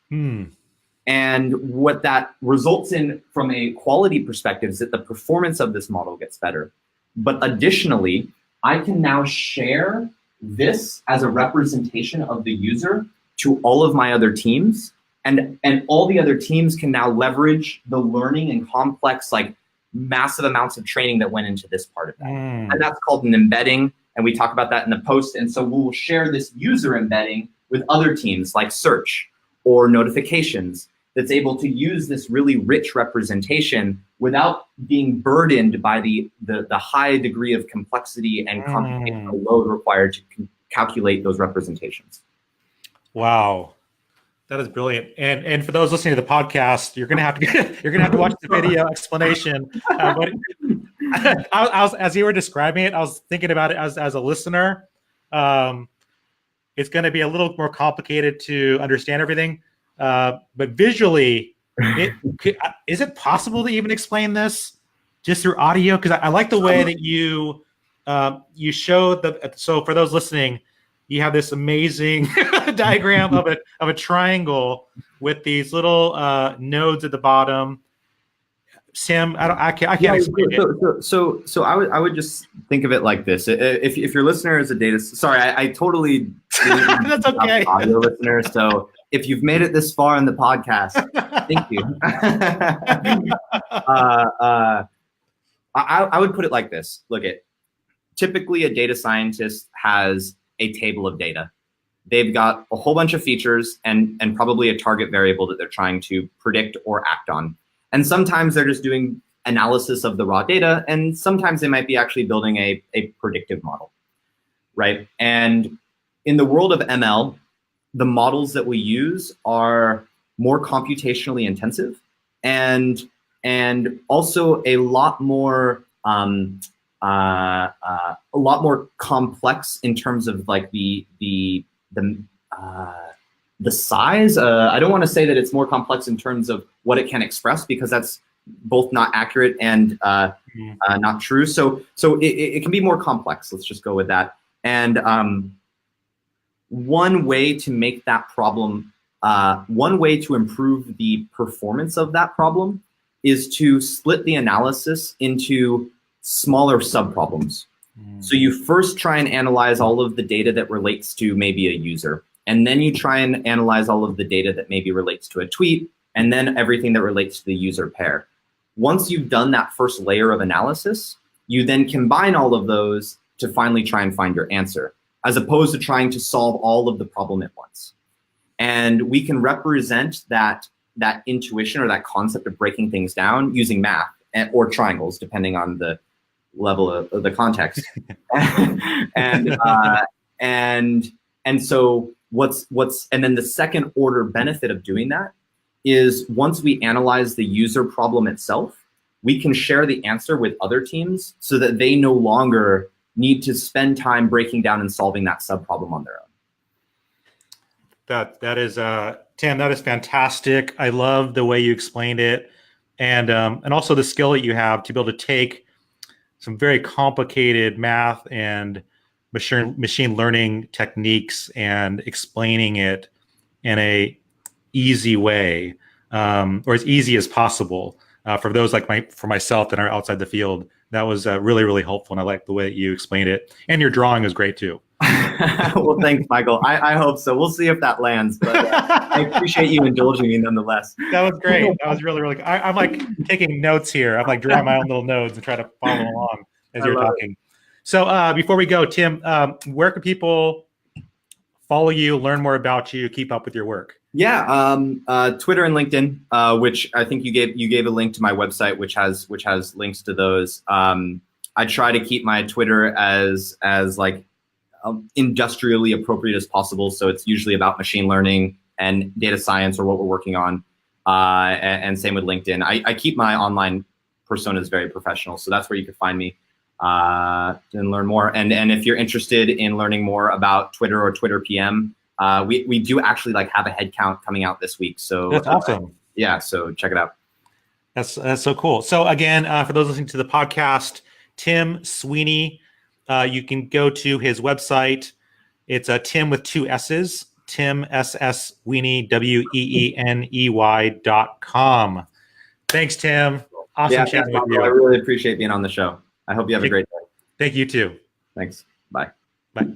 And what that results in from a quality perspective is that the performance of this model gets better. But additionally, I can now share this as a representation of the user to all of my other teams. And all the other teams can now leverage the learning and complex, like massive amounts of training that went into this part of that. And that's called an embedding. And we talk about that in the post. And so we'll share this user embedding with other teams like search or notifications that's able to use this really rich representation without being burdened by the high degree of complexity and computational load required to calculate those representations. Wow. That is brilliant. And for those listening to the podcast, you're gonna have to watch the video explanation. But I was, as you were describing it, I was thinking about it as a listener. It's going to be a little more complicated to understand everything. But visually, is it possible to even explain this just through audio? Because I like the way that you show so for those listening, you have this amazing diagram of a triangle with these little nodes at the bottom. Sam, I can't explain it. So I would just think of it like this. If your listener is a data, sorry, I totally that's okay. Audio listener. So if you've made it this far in the podcast, thank you. I would put it like this. Look, typically a data scientist has a table of data. They've got a whole bunch of features and probably a target variable that they're trying to predict or act on. And sometimes they're just doing analysis of the raw data, and sometimes they might be actually building a predictive model, right? And in the world of ML, the models that we use are more computationally intensive and also a lot more a lot more complex in terms of like the size. I don't want to say that it's more complex in terms of what it can express, because that's both not accurate and not true. So it can be more complex. Let's just go with that. And one way to make that problem, one way to improve the performance of that problem is to split the analysis into smaller subproblems. So you first try and analyze all of the data that relates to maybe a user, and then you try and analyze all of the data that maybe relates to a tweet, and then everything that relates to the user pair. Once you've done that first layer of analysis, you then combine all of those to finally try and find your answer, as opposed to trying to solve all of the problem at once. And we can represent that intuition or that concept of breaking things down using math or triangles, depending on the level of the context. and so and then the second order benefit of doing that is, once we analyze the user problem itself, we can share the answer with other teams so that they no longer need to spend time breaking down and solving that subproblem on their own. That is Tim, that is fantastic. I love the way you explained it, and also the skill that you have to be able to take some very complicated math and machine learning techniques and explaining it in a easy way, or as easy as possible for those for myself that are outside the field. That was really, really helpful, and I like the way that you explained it. And your drawing was great too. Well, thanks, Michael. I hope so. We'll see if that lands, but I appreciate you indulging me nonetheless. That was great. That was really, really. I'm like taking notes here. I'm like drawing my own little notes and try to follow along as you're talking. So before we go, Tim, where can people follow you, learn more about you, keep up with your work? Yeah, Twitter and LinkedIn, which I think you gave a link to my website, which has links to those. I try to keep my Twitter as like industrially appropriate as possible. So it's usually about machine learning and data science, or what we're working on. And same with LinkedIn. I keep my online personas very professional. So that's where you can find me and learn more. And if you're interested in learning more about Twitter or Twitter PM, we do actually have a head count coming out this week. So that's awesome. Yeah. So check it out. That's so cool. So again, for those listening to the podcast, Tim Sweeney, you can go to his website. It's Tim with 2 S's, Tim SS Sweeney, WEENEY.com. Thanks, Tim. Awesome chatting with you. I really appreciate being on the show. I hope you have a great day. Thank you too. Thanks. Bye. Bye.